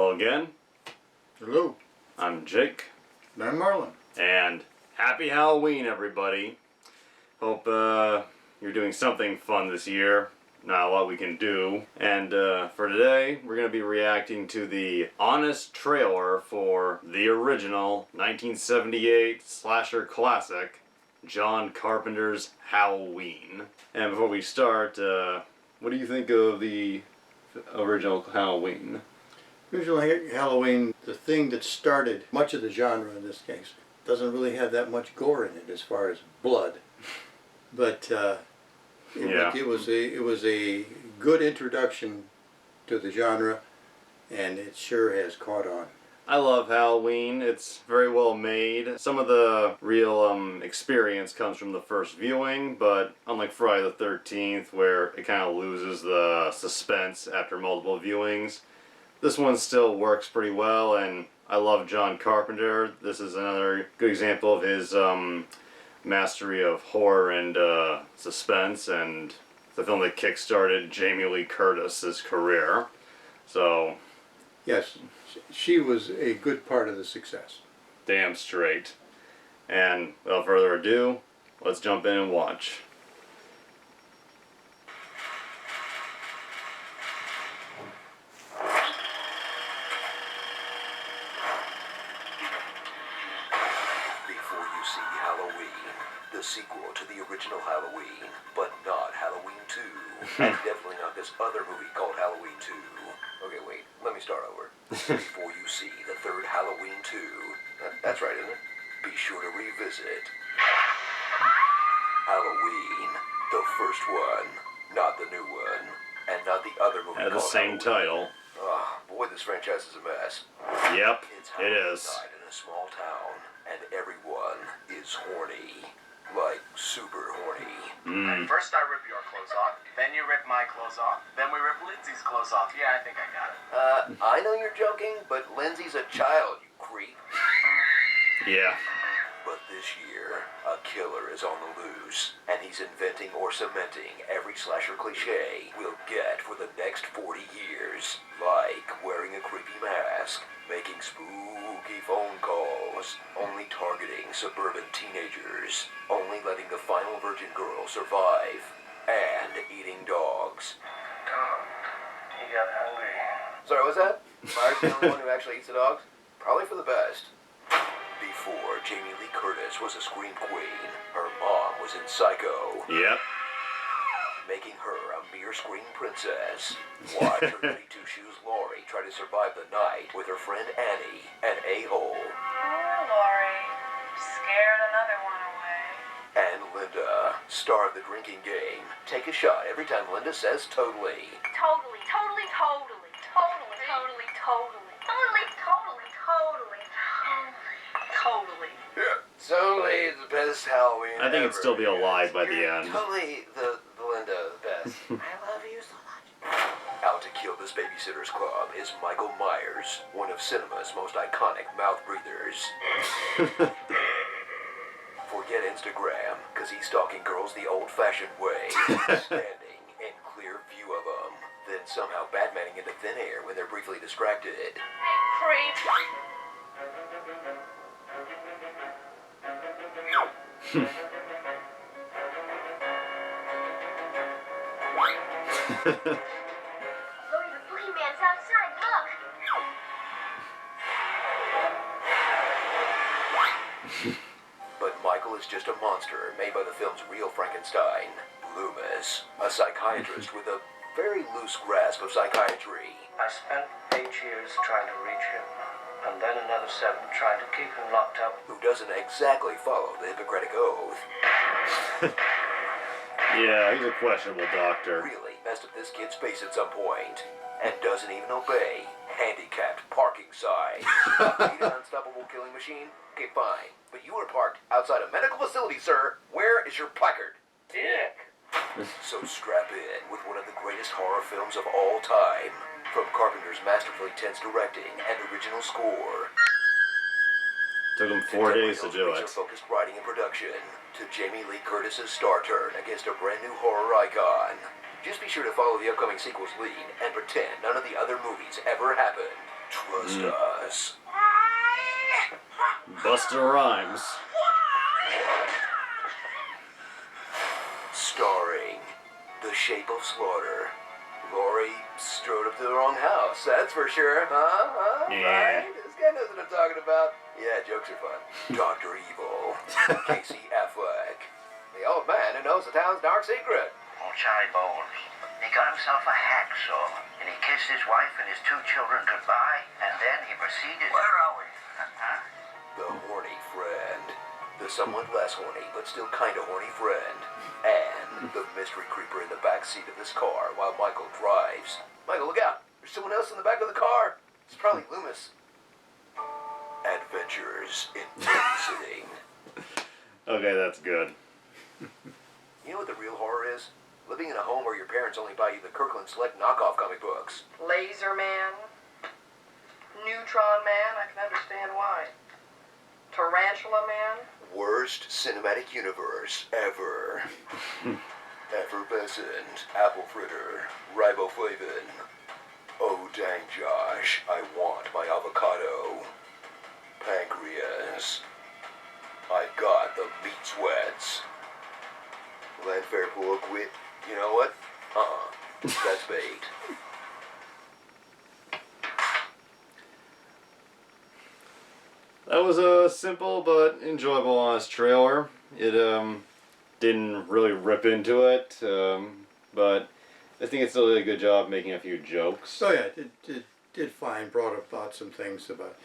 Hello again. Hello. I'm Jake. And I'm Marlin. And happy Halloween, everybody. Hope you're doing something fun this year. Not a lot we can do. And for today, we're going to be reacting to the honest trailer for the original 1978 slasher classic, John Carpenter's Halloween. And before we start, what do you think of the original Halloween? Original Halloween, the thing that started much of the genre in this case, doesn't really have that much gore in it as far as blood. But it was a good introduction to the genre, and it sure has caught on. I love Halloween. It's very well made. Some of the real experience comes from the first viewing, but unlike Friday the 13th, where it kind of loses the suspense after multiple viewings, this one still works pretty well, and I love John Carpenter. This is another good example of his mastery of horror and suspense, and the film that kickstarted Jamie Lee Curtis's career. So, yes, she was a good part of the success. Damn straight. And without further ado, let's jump in and watch. Before you see Halloween, the sequel to the original Halloween, but not Halloween 2, and definitely not this other movie called Halloween 2. Okay, wait, let me start over. Before you see the third Halloween 2, that's right, isn't it? Be sure to revisit Halloween, the first one, not the new one, and not the other movie Had the called same Halloween. title. Boy, this franchise is a mess. Yep, It's it Halloween is. night in a small town, and everyone is horny. Like, super horny. First I rip your clothes off, then you rip my clothes off, then we rip Lindsay's clothes off. Yeah, I think I got it. I know you're joking, but Lindsay's a child, you creep. Yeah. But this year, a killer is on the loose, and he's inventing or cementing every slasher cliche we'll get for the next 40 years. Like wearing a creepy mask, making spooky phone calls, only targeting suburban teenagers, only letting the final virgin girl survive, and eating dogs. Tom, he got hungry. Sorry, what's that? Myers the only one who actually eats the dogs? Probably for the best. Before Jamie Lee Curtis was a scream queen, her mom was in Psycho, Yep. making her a mere scream princess. Watch her goody two-shoes Laurie try to survive the night with her friend Annie, an a-hole. Poor Lori. Scared another one away. And Linda, star of the drinking game. Take a shot every time Linda says totally. Totally, totally, totally, totally, totally, totally, totally, totally, totally, totally. Yeah, totally the best Halloween I think it'd ever. still be alive by the You're end. Totally the Linda the best. I love you so much. Out to kill this Babysitters Club is Michael Myers, one of cinema's most iconic mouth breathers. Forget Instagram, cause he's stalking girls the old-fashioned way, standing in clear view of them, then somehow Batmaning into thin air when they're briefly distracted. Creep. Lori, the boogeyman's outside, look! But Michael is just a monster made by the film's real Frankenstein, Loomis, a psychiatrist with a very loose grasp of psychiatry. I spent 8 years trying to reach him, and then another 7 trying to keep him locked up. Who doesn't exactly follow the Hippocratic Oath. Yeah, he's a questionable doctor. Really messed up this kid's face at some point, and doesn't even obey handicapped parking signs. Need an unstoppable killing machine? Okay, fine. But you were parked outside a medical facility, sir. Where is your placard? Dick! So strap in with one of the greatest horror films of all time. From Carpenter's masterfully tense directing and original score. Took him 4 days to do it. Focused writing and production. To Jamie Lee Curtis's star turn against a brand new horror icon. Just be sure to follow the upcoming sequel's lead and pretend none of the other movies ever happened. Trust us. Busta Rhymes. Starring The Shape of Slaughter. Laurie strode up to the wrong house, that's for sure. Huh? Yeah. Right? This guy knows what I'm talking about. Yeah, jokes are fun. Dr. Evil. Casey Affleck. The old man who knows the town's dark secret. Oh, Charlie Bowles. He got himself a hacksaw, and he kissed his wife and his 2 children goodbye, and then he proceeded... Where are we? Huh? The horny friend. The somewhat less horny, but still kinda horny friend. And the mystery creeper in the back seat of this car while Michael drives. Michael, look out! There's someone else in the back of the car! It's probably Loomis. Adventures in babysitting. Okay, that's good. You know what the real horror is? Living in a home where your parents only buy you the Kirkland Select knockoff comic books. Laser Man. Neutron Man, I can understand why. Tarantula Man. Worst cinematic universe ever. Effervescent, apple fritter, riboflavin. Oh dang Josh, I want my avocado. Pancreas. I got the meat sweats. Landfair pool quit. You know what? That's bait. That was a simple but enjoyable, honest trailer. It didn't really rip into it, but I think it's still did a good job making a few jokes. Oh yeah, it did fine. Brought about some things about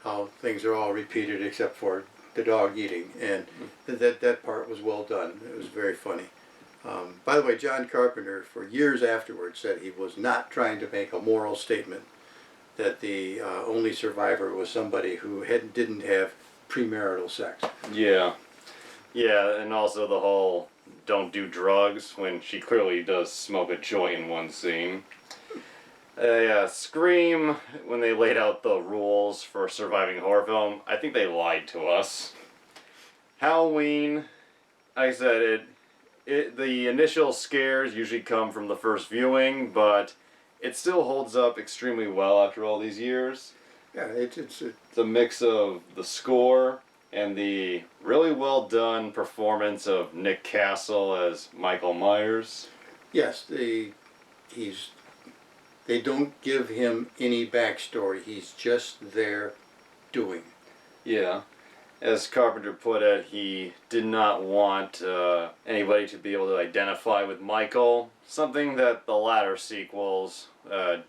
how things are all repeated except for the dog eating, and that part was well done. It was very funny. By the way, John Carpenter, for years afterwards, said he was not trying to make a moral statement that the only survivor was somebody who didn't have premarital sex. Yeah. Yeah, and also the whole don't do drugs when she clearly does smoke a joint in one scene. Yeah, Scream, when they laid out the rules for surviving a horror film, I think they lied to us. Halloween, like I said, the initial scares usually come from the first viewing, but it still holds up extremely well after all these years. Yeah, It's a mix of the score and the really well done performance of Nick Castle as Michael Myers. yes, they don't give him any backstory. He's just there doing. Yeah. As Carpenter put it, he did not want anybody to be able to identify with Michael, something that the latter sequels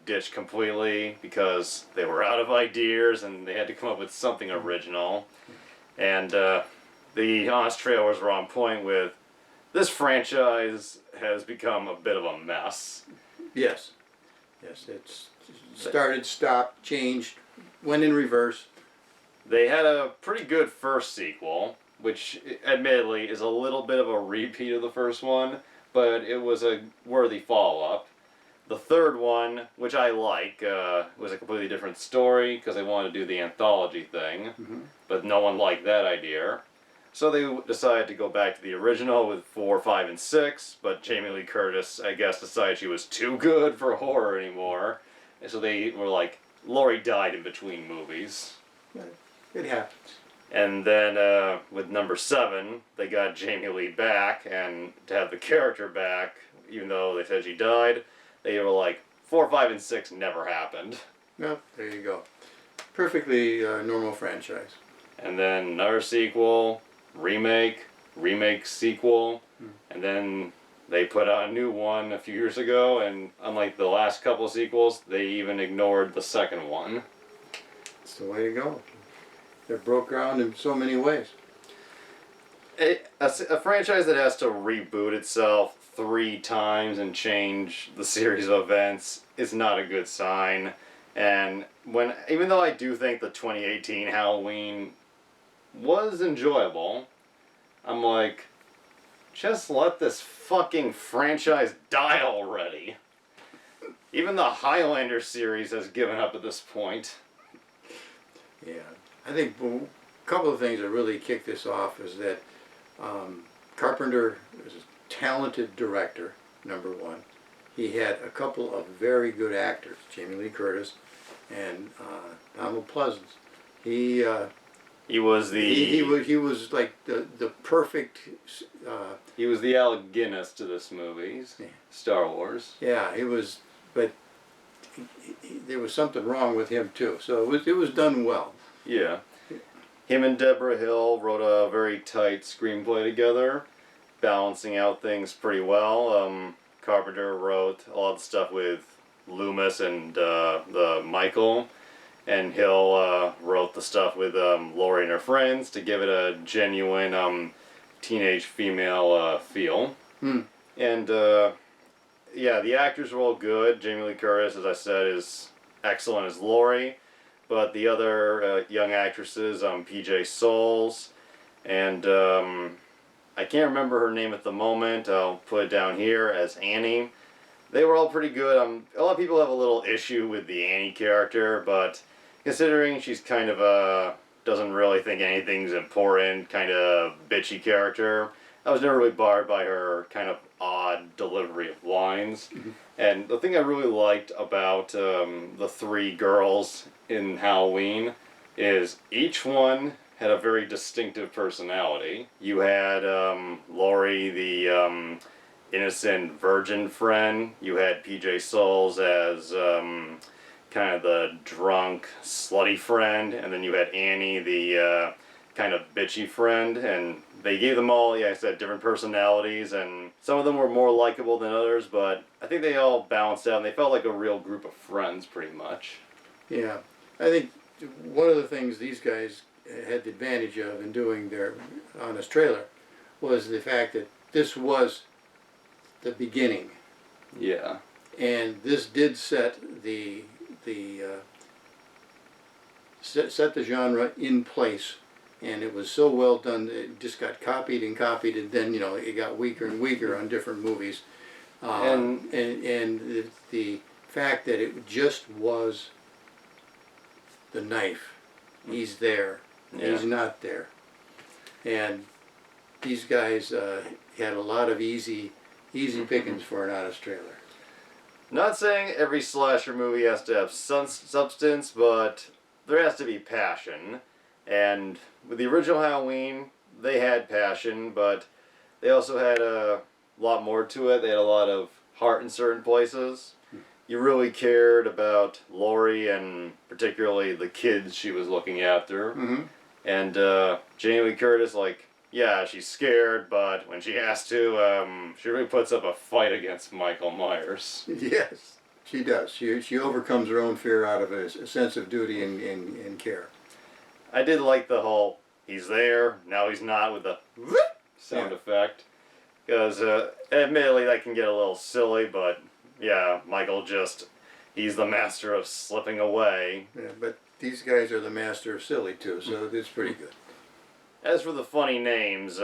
ditched completely because they were out of ideas and they had to come up with something original. And the honest trailers were on point with, this franchise has become a bit of a mess. Yes. Yes, it's started, stopped, changed, went in reverse. They had a pretty good first sequel, which admittedly is a little bit of a repeat of the first one, but it was a worthy follow-up. The third one, which I like, was a completely different story because they wanted to do the anthology thing, but no one liked that idea. So they decided to go back to the original with 4, 5, and 6, but Jamie Lee Curtis, I guess, decided she was too good for horror anymore. And so they were like, Laurie died in between movies. It happens. And then with number 7, they got Jamie Lee back, and to have the character back, even though they said she died, they were like, 4, 5, and 6 never happened. No, there you go. Perfectly normal franchise. And then another sequel, remake, sequel, and then they put out a new one a few years ago, and unlike the last couple of sequels, they even ignored the second one. That's the way to go. They broke ground in so many ways. A franchise that has to reboot itself 3 times and change the series of events is not a good sign. And even though I do think the 2018 Halloween was enjoyable, I'm like, just let this fucking franchise die already. Even the Highlander series has given up at this point. Yeah. I think a couple of things that really kicked this off is that Carpenter is a talented director, number one. he had a couple of very good actors, Jamie Lee Curtis and Donald Pleasance. He was the he was like the perfect. he was the Alec Guinness to this movie, Yeah. Star Wars. Yeah, he was, but there was something wrong with him too. So it was done well. Yeah. Him and Deborah Hill wrote a very tight screenplay together, balancing out things pretty well. Carpenter wrote a lot of stuff with Loomis and the Michael, and Hill wrote the stuff with Laurie and her friends to give it a genuine teenage female feel. And yeah, the actors were all good. Jamie Lee Curtis, as I said, is excellent as Laurie. But the other young actresses, P.J. Souls, and I can't remember her name at the moment. I'll put it down here as Annie. They were all pretty good. A lot of people have a little issue with the Annie character, but considering she's kind of doesn't really think anything's important, kind of bitchy character, I was never really bothered by her kind of odd delivery of lines. And the thing I really liked about the three girls in Halloween is each one had a very distinctive personality. You had Laurie, the innocent virgin friend. You had P.J. Souls as kind of the drunk, slutty friend. And then you had Annie, the kind of bitchy friend. And they gave them all, yeah, I said, different personalities. And some of them were more likable than others, but I think they all balanced out and they felt like a real group of friends, pretty much. Yeah, I think one of the things these guys had the advantage of in doing their honest trailer was the fact that this was the beginning, Yeah. and this did set set the genre in place, and it was so well done that it just got copied and copied, and then it got weaker and weaker on different movies, and the fact that it just was the knife. He's there. Yeah. He's not there. And these guys had a lot of easy pickings for an honest trailer. Not saying every slasher movie has to have substance, but there has to be passion. And with the original Halloween, they had passion, but they also had a lot more to it. They had a lot of heart in certain places. You really cared about Laurie and particularly the kids she was looking after. Mm-hmm. And Jamie Lee Curtis, yeah, she's scared, but when she has to, she really puts up a fight against Michael Myers. Yes, she does. She overcomes her own fear out of a sense of duty and care. I did like the whole, he's there, now he's not, with the sound effect. Because admittedly that can get a little silly, but yeah, Michael he's the master of slipping away. Yeah, but these guys are the master of silly too, so it's pretty good. As for the funny names,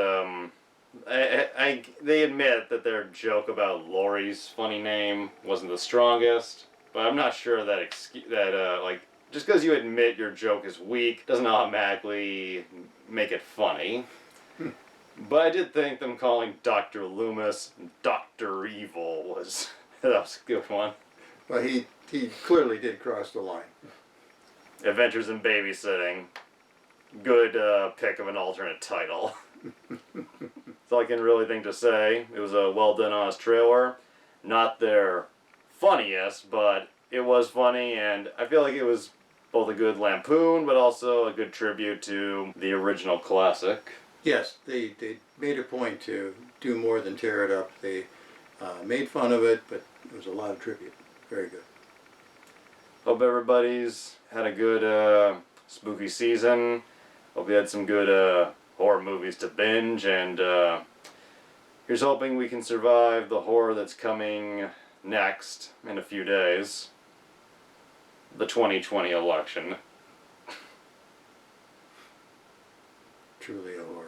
they admit that their joke about Laurie's funny name wasn't the strongest, but I'm not sure that just because you admit your joke is weak doesn't automatically make it funny. But I did think them calling Dr. Loomis Dr. Evil that was a good one. Well, he clearly did cross the line. Adventures in Babysitting. Good pick of an alternate title. That's all I can really think to say. It was a well done honest trailer. Not their funniest, but it was funny, and I feel like it was both a good lampoon, but also a good tribute to the original classic. Yes, they made a point to do more than tear it up. They made fun of it, but it was a lot of tribute. Very good. Hope everybody's had a good spooky season. Hope you had some good horror movies to binge, and here's hoping we can survive the horror that's coming next in a few days. The 2020 election. Truly a horror.